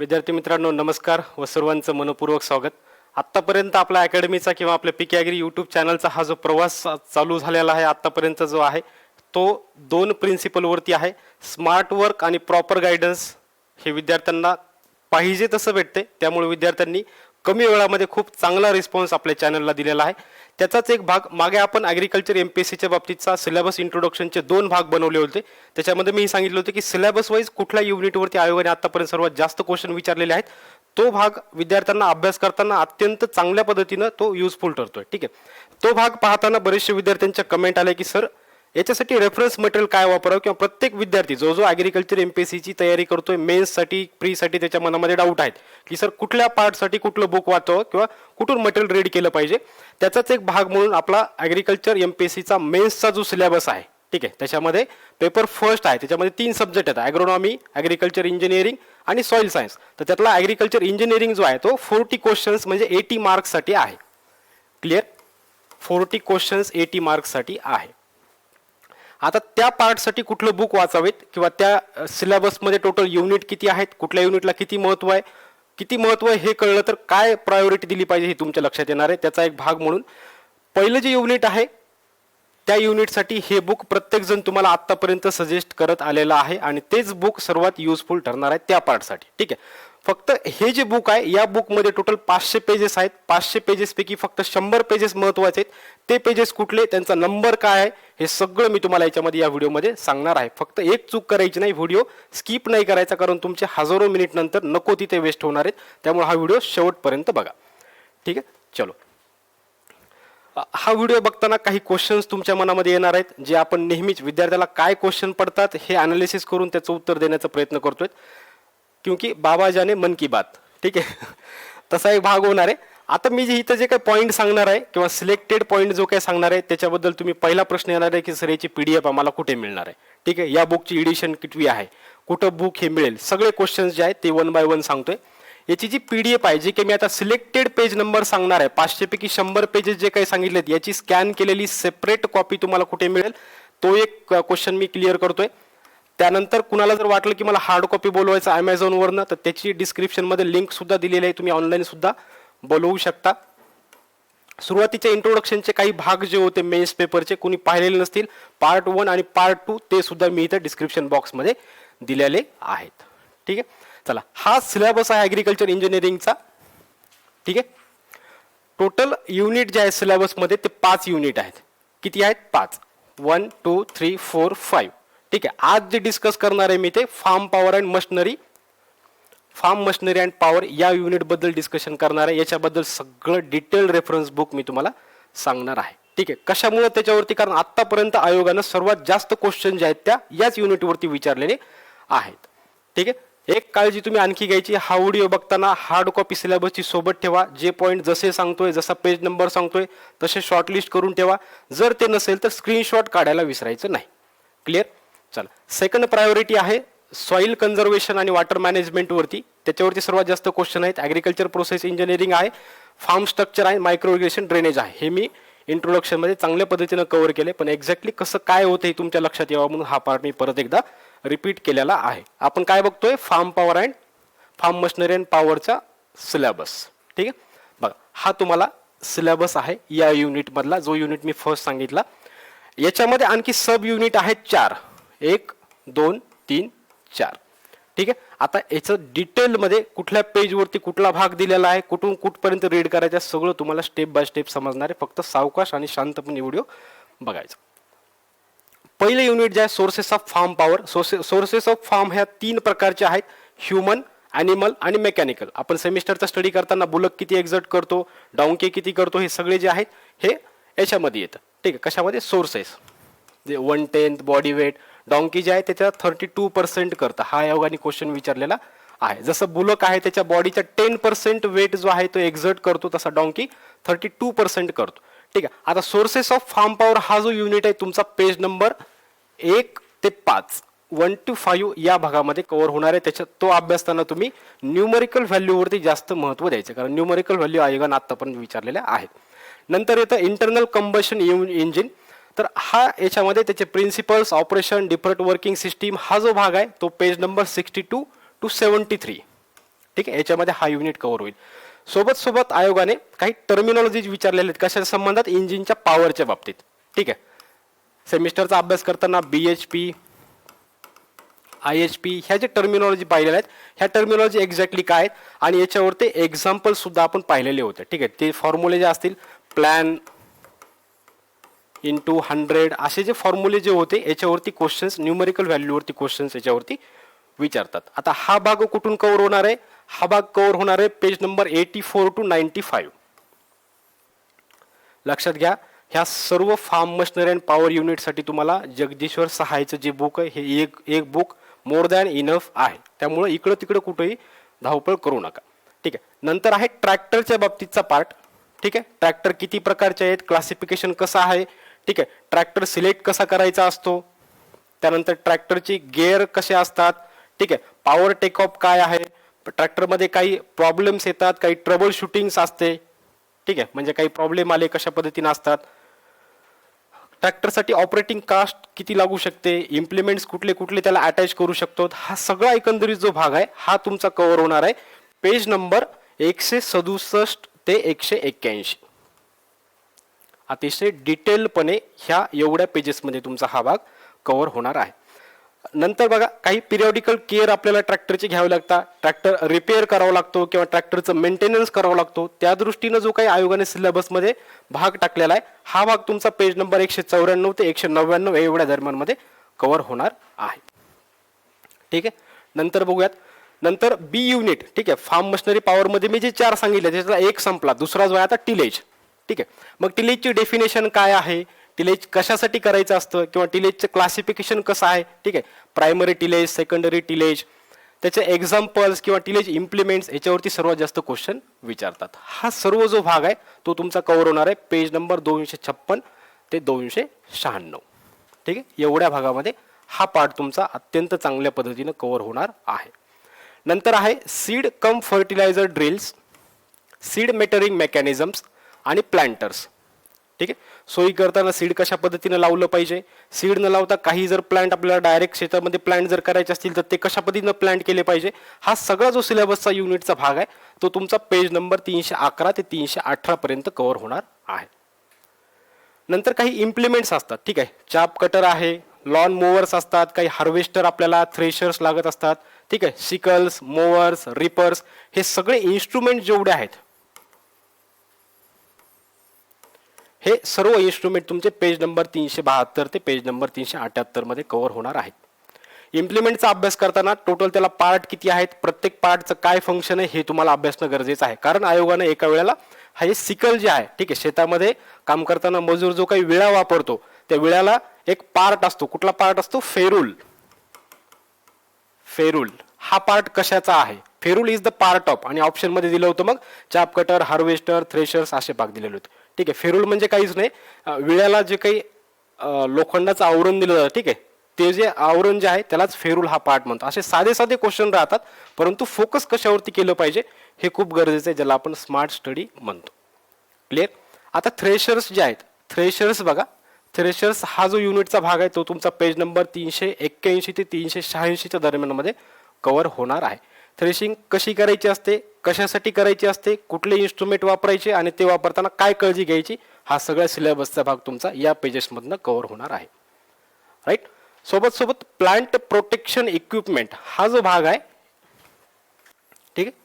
विद्यार्थी मित्रांनो नमस्कार व सर्वांचं मनपूर्वक स्वागत। आत्तापर्यंत आपला अकॅडमीचा किंवा आपल्या पीके ॲग्री यूट्यूब चॅनलचा हा जो प्रवास चालू झालेला आहे आत्तापर्यंत जो आहे तो दोन प्रिन्सिपलवरती आहे। स्मार्ट वर्क आणि प्रॉपर गायडन्स हे विद्यार्थ्यांना पाहिजे तसं भेटते, त्यामुळे विद्यार्थ्यांनी कमी वेळामध्ये खूप चांगला रिस्पॉन्स आपल्या चॅनलला दिलेला आहे। त्याचाच एक भाग मागे आपण ॲग्रिकल्चर एमपीएससीच्या बाबतीतचा सिलेबस इंट्रोडक्शनचे दोन भाग बनवले होते। त्याच्यामध्ये मी सांगितलं होतं की सिलेबस वाईज कुठल्या युनिटवरती आयोगाने आतापर्यंत सर्वात जास्त क्वेश्चन विचारलेले आहेत, तो भाग विद्यार्थ्यांना अभ्यास करताना अत्यंत चांगल्या पद्धतीने तो युजफुल ठरतोय। ठीक आहे, तो भाग पाहताना बरेचसे विद्यार्थ्यांच्या कमेंट आले की सर याच्यासाठी रेफरन्स मटेरियल काय वापरावं, किंवा प्रत्येक विद्यार्थी जो जो ॲग्रिकल्चर एमपीएससीची तयारी करतोय मेन्ससाठी प्रीसाठी त्याच्या मनामध्ये डाऊट आहेत की सर कुठल्या पार्टसाठी कुठलं बुक वाचावं किंवा कुठून मटेरियल रीड केलं पाहिजे। त्याचाच एक भाग म्हणून आपला ॲग्रिकल्चर एमपीएससीचा मेन्सचा जो सिलेबस आहे, ठीक आहे, त्याच्यामध्ये पेपर फर्स्ट आहे, त्याच्यामध्ये 3 सब्जेक्ट आहेत, ॲग्रोनॉमी, ॲग्रिकल्चर इंजिनिअरिंग आणि सॉइल सायन्स। तर त्यातला ॲग्रिकल्चर इंजिनिअरिंग जो आहे तो 40 क्वेश्चन्स म्हणजे 80 मार्क्ससाठी आहे। क्लिअर, 40 क्वेश्चन्स 80 मार्क्ससाठी आहे। आता त्या पार्टसाठी कुठलं बुक वाचावेत किंवा त्या सिलेबसमध्ये टोटल युनिट किती आहेत, कुठल्या युनिटला किती महत्त्व आहे, किती महत्त्व हे कळलं तर काय प्रायोरिटी दिली पाहिजे हे तुमच्या लक्षात येणार आहे। त्याचा एक भाग म्हणून पहिलं जे युनिट आहे त्या युनिटसाठी हे बुक प्रत्येकजण तुम्हाला आत्तापर्यंत सजेस्ट करत आलेलं आहे आणि तेच बुक सर्वात युजफुल ठरणार आहे त्या पार्टसाठी। ठीक आहे, फक्त हे जे बुक आहे या बुकमध्ये टोटल 500 पेजेस आहेत। 500 पेजेसपैकी फक्त 100 पेजेस महत्त्वाचे आहेत। ते पेजेस कुठले, त्यांचा नंबर काय आहे, हे सगळं मी तुम्हाला याच्यामध्ये या व्हिडिओमध्ये सांगणार आहे। फक्त एक चूक करायची नाही, व्हिडिओ स्किप नाही करायचा, कारण तुमचे हजारो मिनिट नंतर नको तिथे वेस्ट होणार आहेत। त्यामुळे हा व्हिडिओ शेवटपर्यंत बघा। ठीक आहे, चलो, हा व्हिडिओ बघताना काही क्वेश्चन्स तुमच्या मनामध्ये येणार आहेत, जे आपण नेहमीच विद्यार्थ्याला काय क्वेश्चन पडतात हे अनालिसिस करून त्याचं उत्तर देण्याचा प्रयत्न करतोय, क्योंकि बाबा जाने मन की बात। ठीक आहे, तसा एक भाग होणार आहे। आता मी जे इथं जे काही पॉईंट सांगणार आहे किंवा सिलेक्टेड पॉईंट जो काही सांगणार आहे त्याच्याबद्दल तुम्ही पहिला प्रश्न येणार आहे की सर याची PDF आम्हाला कुठे मिळणार आहे। ठीक आहे, या बुकची एडिशन कितवी आहे, कुठं बुक हे मिळेल, सगळे क्वेश्चन्स जे आहेत ते 1 बाय 1 सांगतोय। याची जी PDF आहे, जी की मी आता सिलेक्टेड पेज नंबर सांगणार आहे, 500 पैकी 100 पेजेस जे काही सांगितलेत याची स्कॅन केलेली सेपरेट कॉपी तुम्हाला कुठे मिळेल, तो एक क्वेश्चन मी क्लिअर करतोय। त्यानंतर कुणाला जर वाटलं की मला हार्ड कॉपी बोलवायचं Amazonवरनं, तर त्याची डिस्क्रिप्शनमध्ये लिंक सुद्धा दिलेली आहे, तुम्ही ऑनलाईन सुद्धा बोलवू शकता। सुरुवातीच्या इंट्रोडक्शनचे काही भाग जे होते मेन्स पेपरचे कुणी पाहिलेले नसतील, पार्ट 1 आणि पार्ट 2 ते सुद्धा मी इथं डिस्क्रिप्शन बॉक्समध्ये दिलेले आहेत। ठीक आहे, चला, हा सिलेबस आहे ॲग्रिकल्चर इंजिनिअरिंगचा। ठीक आहे, टोटल युनिट जे आहे सिलेबसमध्ये ते 5 युनिट आहेत। किती आहेत? 5, 1 2 3 4 5। ठीक आहे, आज जे डिस्कस करणार आहे मी ते farm power and machinery, farm machinery and power या युनिट बद्दल डिस्कशन करणार आहे। याच्याबद्दल सगळं डिटेल रेफरन्स बुक मी तुम्हाला सांगणार आहे। ठीक आहे, कशामुळे त्याच्यावरती, कारण आतापर्यंत आयोगानं सर्वात जास्त क्वेश्चन जे आहेत त्या याच युनिटवरती विचारलेले आहेत। ठीक आहे, एक काळजी तुम्ही आणखी घ्यायची, हा व्हिडिओ बघताना हार्ड कॉपी सिलेबसची सोबत ठेवा। जे पॉईंट जसे सांगतोय, जसा पेज नंबर सांगतोय तसे शॉर्टलिस्ट करून ठेवा। जर ते नसेल तर स्क्रीनशॉट काढायला विसरायचं नाही। क्लिअर, चला, सेकंड प्रायोरिटी आहे सॉइल कन्झर्वेशन आणि वॉटर मॅनेजमेंटवरती। त्याच्यावरती सर्वात जास्त क्वेश्चन आहेत। ॲग्रिकल्चर प्रोसेस इंजिनिअरिंग आहे, फार्म स्ट्रक्चर आहे, मायक्रो इरिगेशन ड्रेनेज आहे। हे मी इंट्रोडक्शनमध्ये चांगल्या पद्धतीनं कव्हर केले, पण एक्झॅक्टली कसं काय होतं हे तुमच्या लक्षात यावं म्हणून हा पार्ट मी परत एकदा रिपीट केलेला आहे। आपण काय बघतोय, farm power and farm machinery and पॉवरचा सिलेबस। ठीक आहे, बघा, हा तुम्हाला सिलेबस आहे या युनिटमधला, जो युनिट मी फर्स्ट सांगितला। याच्यामध्ये आणखी सब युनिट आहेत 4, 1 2 3 4। ठीक आहे, आता याचं डिटेलमध्ये कुठल्या पेजवरती कुठला भाग दिलेला आहे, कुठून कुठपर्यंत रीड करायचं, सगळं तुम्हाला स्टेप बाय स्टेप समजणार आहे। फक्त सावकाश आणि शांतपणे व्हिडिओ बघायचा। पहिले युनिट जे आहे sources of farm power. Sources of farm ह्या 3 प्रकारचे आहेत, ह्युमन, ॲनिमल आणि मेकॅनिकल। आपण सेमिस्टरचा स्टडी करताना बुलक किती एक्झर्ट करतो, डाऊनके किती करतो, हे सगळे जे आहेत हे याच्यामध्ये येतं। ठीक आहे, कशामध्ये, सोर्सेस, जे 1/10 बॉडी वेट, डॉंकी जे आहे त्याच्या 32% करतं। हा योगाने क्वेश्चन विचारलेला आहे। जसं बुलक आहे त्याच्या बॉडीचा 10% वेट जो आहे तो एक्झर्ट करतो, तसा डॉंकी 32% करतो। ठीक आहे, आता सोर्सेस ऑफ फार्म पॉवर हा जो युनिट आहे तुमचा पेज नंबर 1 ते 5, 1 to 5 या भागामध्ये कव्हर होणार आहे। त्याच्यात तो अभ्यासताना तुम्ही न्यूमरिकल व्हॅल्यूवरती जास्त महत्त्व द्यायचं, कारण न्यूमरिकल व्हॅल्यू आयोगाने आतापर्यंत विचारलेल्या आहेत। नंतर येतं इंटरनल कंबशन इंजिन। तर हा याच्यामध्ये त्याचे principles, operation, different working system हा जो भाग आहे तो पेज नंबर 62 to 73। ठीक आहे, याच्यामध्ये हा युनिट कव्हर होईल. सोबत सोबत आयोगाने काही टर्मिनॉलॉजी विचारलेले आहेत कशाच्या संबंधात, इंजिनच्या पॉवरच्या बाबतीत. ठीक आहे, सेमिस्टरचा अभ्यास करताना BHP IHP ह्या जे टर्मिनॉलॉजी पाहिलेल्या आहेत, ह्या टर्मिनॉलॉजी एक्झॅक्टली काय आहेत आणि याच्यावरती एक्झाम्पल सुद्धा आपण पाहिलेले होते. ठीक आहे, ते फॉर्म्युले जे असतील प्लॅन इंटू 100 असे जे फॉर्म्युले जे होते याच्यावरती क्वेश्चन्स, न्यूमेरिकल व्हॅल्यूवरती क्वेश्चन्स याच्यावरती विचारतात. आता हा भाग कुठून कव्हर होणार आहे, हा भाग कव्हर होणार आहे पेज नंबर 84 to 95. लक्षात घ्या, ह्या सर्व फार्म मशिनरी अँड पॉवर युनिटसाठी तुम्हाला जगदीश्वर सहायचं जे बुक आहे हे एक बुक मोर दॅन इनफ आहे. त्यामुळे इकडं तिकडं कुठेही धावपळ करू नका. ठीक आहे, नंतर आहे ट्रॅक्टरच्या बाबतीतचा पार्ट. ठीक आहे, ट्रॅक्टर किती प्रकारचे आहेत, क्लासिफिकेशन कसं आहे. ठीक आहे, ट्रॅक्टर सिलेक्ट कसा करायचा असतो, त्यानंतर ट्रॅक्टरची गिअर कसे असतात. ठीक आहे, पॉवर टेक ऑफ काय आहे, ट्रॅक्टरमध्ये काही प्रॉब्लेम्स येतात, काही ट्रबल शूटिंग्स असते. ठीक आहे, म्हणजे काही प्रॉब्लेम आले कशा पद्धतीने असतात. ट्रॅक्टरसाठी ऑपरेटिंग कास्ट किती लागू शकते, इम्प्लिमेंट्स कुठले कुठले त्याला अटॅच करू शकतो. हा सगळा एकंदरीत जो भाग आहे हा तुमचा कव्हर होणार आहे पेज नंबर 167 ते 181. अतिशय डिटेलपणे ह्या एवढ्या पेजेसमध्ये तुमचा हा भाग कव्हर होणार आहे. नंतर बघा, काही पिरियॉडिकल केअर आपल्याला ट्रॅक्टरचे घ्यावे लागतात, ट्रॅक्टर रिपेअर करावा लागतो किंवा ट्रॅक्टरचं मेंटेनन्स करावं लागतो. त्या दृष्टीनं जो काही आयोगाने सिलेबसमध्ये भाग टाकलेला आहे हा भाग तुमचा पेज नंबर 194 ते 199 एवढ्या दरम्यानमध्ये कव्हर होणार आहे. ठीक आहे, नंतर बघूयात. नंतर B युनिट. ठीक आहे, फार्म मशिनरी पॉवरमध्ये मी जे 4 सांगितले त्याचा एक संपला, दुसरा जो आहे आता टिलेज. ठीक आहे, मग टिलेजची डेफिनेशन काय आहे, टिलेज कशासाठी करायचं असतं किंवा टिलेजचं क्लासिफिकेशन कसं आहे. ठीक आहे, प्रायमरी टिलेज, सेकंडरी टिलेज, त्याचे एक्झाम्पल्स किंवा टिलेज इम्प्लिमेंट्स याच्यावरती सर्वात जास्त क्वेश्चन विचारतात. हा सर्व जो भाग आहे तो तुमचा कव्हर होणार आहे पेज नंबर 256 ते 296. ठीक आहे, एवढ्या भागामध्ये हा पार्ट तुमचा अत्यंत चांगल्या पद्धतीने कव्हर होणार आहे. नंतर आहे seed cum fertiliser drills, seed metering mechanisms आणि प्लांटर्स. ठीक आहे, सोयी करताना सीड कशा पद्धतीने लावलं पाहिजे, सीड न लावता काही जर प्लांट आपल्याला डायरेक्ट शेतामध्ये प्लांट जर करायचे असतील तर ते कशा पद्धतीनं प्लांट केले पाहिजे. हा सगळा जो सिलेबसचा युनिटचा भाग आहे तो तुमचा पेज नंबर 311 ते 318 पर्यंत कव्हर होणार आहे. नंतर काही इम्प्लिमेंट्स असतात. ठीक आहे, चाप कटर आहे, लॉन मोवर्स असतात, काही हार्वेस्टर आपल्याला, थ्रेशर्स लागत असतात. ठीक आहे, सिकल्स, मोवर्स, रिपर्स, हे सगळे इन्स्ट्रुमेंट जेवढे आहेत हे सर्व इन्स्ट्रुमेंट तुमचे पेज नंबर 372 ते पेज नंबर 378 मध्ये कव्हर होणार आहेत. इम्प्लिमेंटचा अभ्यास करताना टोटल त्याला पार्ट किती आहेत, प्रत्येक पार्टचं काय फंक्शन आहे हे तुम्हाला अभ्यासणं गरजेचं आहे. कारण आयोगाने एका वेळेला हे सिकल जे आहे, ठीक आहे, शेतामध्ये काम करताना मजूर जो काही विळा वापरतो त्या विळ्याला एक पार्ट असतो. कुठला पार्ट असतो, फेरूल. फेरूल हा पार्ट कशाचा आहे, ferrule is the part of, आणि ऑप्शन मध्ये दिलं होतं मग चाप कटर, हार्वेस्टर, थ्रेशर्स असे भाग दिलेले होते. ठीक आहे, फेरूल म्हणजे काहीच नाही, विळ्याला जे काही लोखंडाचं आवरण दिलं जातं, ठीक आहे, ते जे आवरण जे आहे त्यालाच फेरूल हा पार्ट म्हणतो. असे साधे साधे क्वेश्चन राहतात, परंतु फोकस कशावरती केलं पाहिजे हे खूप गरजेचं आहे, ज्याला आपण स्मार्ट स्टडी म्हणतो. क्लिअर. आता थ्रेशर्स जे आहेत, थ्रेशर्स बघा, थ्रेशर्स हा जो युनिटचा भाग आहे तो तुमचा पेज नंबर 381 ते 386 दरम्यानमध्ये कव्हर होणार आहे. थ्रेशिंग कशी करायची असते, कशासाठी करायची असते, कुठले इन्स्ट्रुमेंट वापरायचे आणि ते वापरताना काय काळजी घ्यायची, हा सगळ्या सिलेबसचा भाग तुमचा या पेजेसमधनं कव्हर होणार आहे. राईट. सोबत सोबत प्लांट प्रोटेक्शन इक्विपमेंट हा जो भाग आहे, ठीक आहे,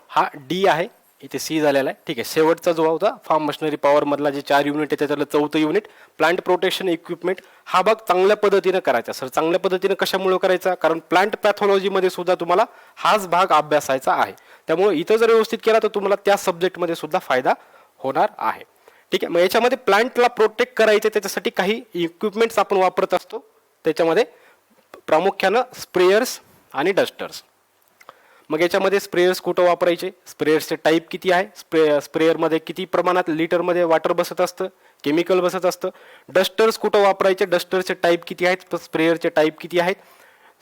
हा डी आहे, इथे सी झालेला आहे. ठीक आहे, शेवटचा जो होता फार्म मशिनरी पॉवर मधला जे 4 युनिट आहे त्याच्यातलं 4थं युनिट प्लांट प्रोटेक्शन इक्विपमेंट, हा भाग चांगल्या पद्धतीने करायचा. सर चांगल्या पद्धतीने कशामुळे करायचा, कारण प्लांट पॅथॉलॉजीमध्ये सुद्धा तुम्हाला हाच भाग अभ्यासायचा आहे. त्यामुळे इथं जर व्यवस्थित केला तर तुम्हाला त्या सब्जेक्टमध्ये सुद्धा फायदा होणार आहे. ठीक आहे, मग याच्यामध्ये प्लांटला प्रोटेक्ट करायचे त्याच्यासाठी काही इक्विपमेंट्स आपण वापरत असतो. त्याच्यामध्ये प्रामुख्यानं स्प्रेयर्स आणि डस्टर्स. मग याच्यामध्ये स्प्रेयर्स कुठं वापरायचे, स्प्रेयर्सचे टाईप किती आहे, स्प्रेयरमध्ये किती प्रमाणात लिटरमध्ये वॉटर बसत असतं, केमिकल बसत असतं. डस्टर्स कुठं वापरायचे, डस्टरचे टाईप किती आहेत, स्प्रेयरचे टाईप किती आहेत,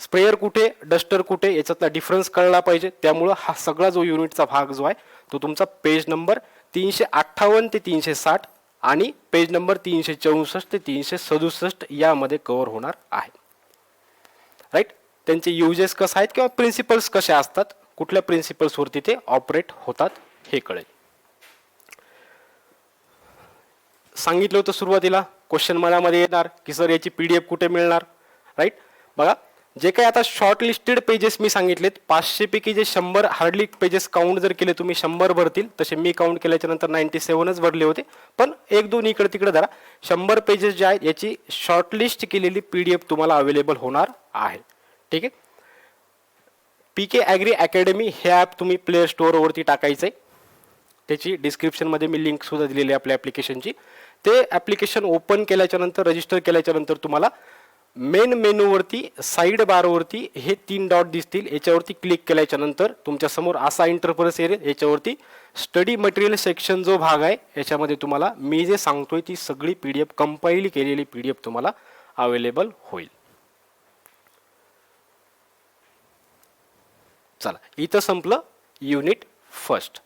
स्प्रेयर कुठे, डस्टर कुठे, याच्यातला डिफरन्स कळला पाहिजे. त्यामुळं हा सगळा जो युनिटचा भाग जो आहे तो तुमचा पेज नंबर 358 ते 360 आणि पेज नंबर 364 ते 367 यामध्ये कव्हर होणार आहे. राईट. त्यांचे युजेस कसे आहेत किंवा प्रिन्सिपल्स कसे असतात, कुठल्या प्रिन्सिपल्सवरती ते ऑपरेट होतात हे कळेल. सांगितलं होतं सुरुवातीला क्वेश्चन मनामध्ये येणार की सर याची PDF कुठे मिळणार, राईट. बघा, जे काही आता शॉर्ट लिस्टेड पेजेस मी सांगितलेत 500 पैकी जे 100 हार्डली पेजेस काउंट जर केले तुम्ही 100 भरतील, तसे मी काउंट केल्याच्या नंतर 97च भरले होते, पण एक दोन इकडे तिकडे धरा. 100 पेजेस जे आहेत याची शॉर्टलिस्ट केलेली PDF तुम्हाला अवेलेबल होणार आहे. ठीक आहे. PK ॲग्री अकॅडमी हे ॲप तुम्ही प्ले स्टोअरवरती टाकायचं आहे. त्याची डिस्क्रिप्शनमध्ये मी लिंक सुद्धा दिलेली आहे आपल्या ॲप्लिकेशनची. ते ॲप्लिकेशन ओपन केल्याच्या नंतर रजिस्टर केल्याच्या नंतर तुम्हाला मेन मेनूवरती साईड बारवरती हे 3 डॉट दिसतील. याच्यावरती क्लिक केल्याच्या नंतर तुमच्यासमोर असा इंटरफेस येईल. याच्यावरती स्टडी मटेरियल सेक्शन जो भाग आहे याच्यामध्ये तुम्हाला मी जे सांगतोय ती सगळी PDF कंपाईल केलेली PDF तुम्हाला अवेलेबल होईल. चला, इथं संपलं युनिट फर्स्ट,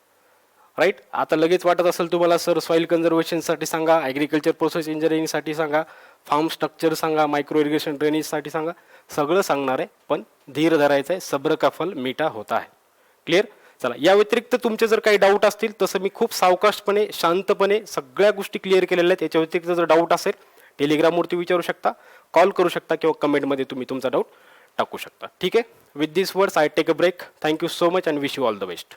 राईट. आता लगेच वाटत असेल तुम्हाला सर सॉईल कन्झर्वेशनसाठी सांगा, ॲग्रिकल्चर प्रोसेस इंजिनिअरिंगसाठी सांगा, फार्म स्ट्रक्चर सांगा, मायक्रो इरिगेशन ड्रेनेजसाठी सांगा. सगळं सांगणार आहे, पण धीर धरायचं आहे. सब्र का फल मीठा होता है. क्लिअर. चला, या व्यतिरिक्त तुमचे जर काही डाऊट असतील, तसं मी खूप सावकाशपणे शांतपणे सगळ्या गोष्टी क्लिअर केलेल्या आहेत. याच्या व्यतिरिक्त जर डाऊट असेल टेलिग्रामवरती विचारू शकता, कॉल करू शकता किंवा कमेंटमध्ये तुम्ही तुमचा डाऊट टाकू शकता. ठीक आहे. With this words I take a break. Thank you so much and wish you all the best.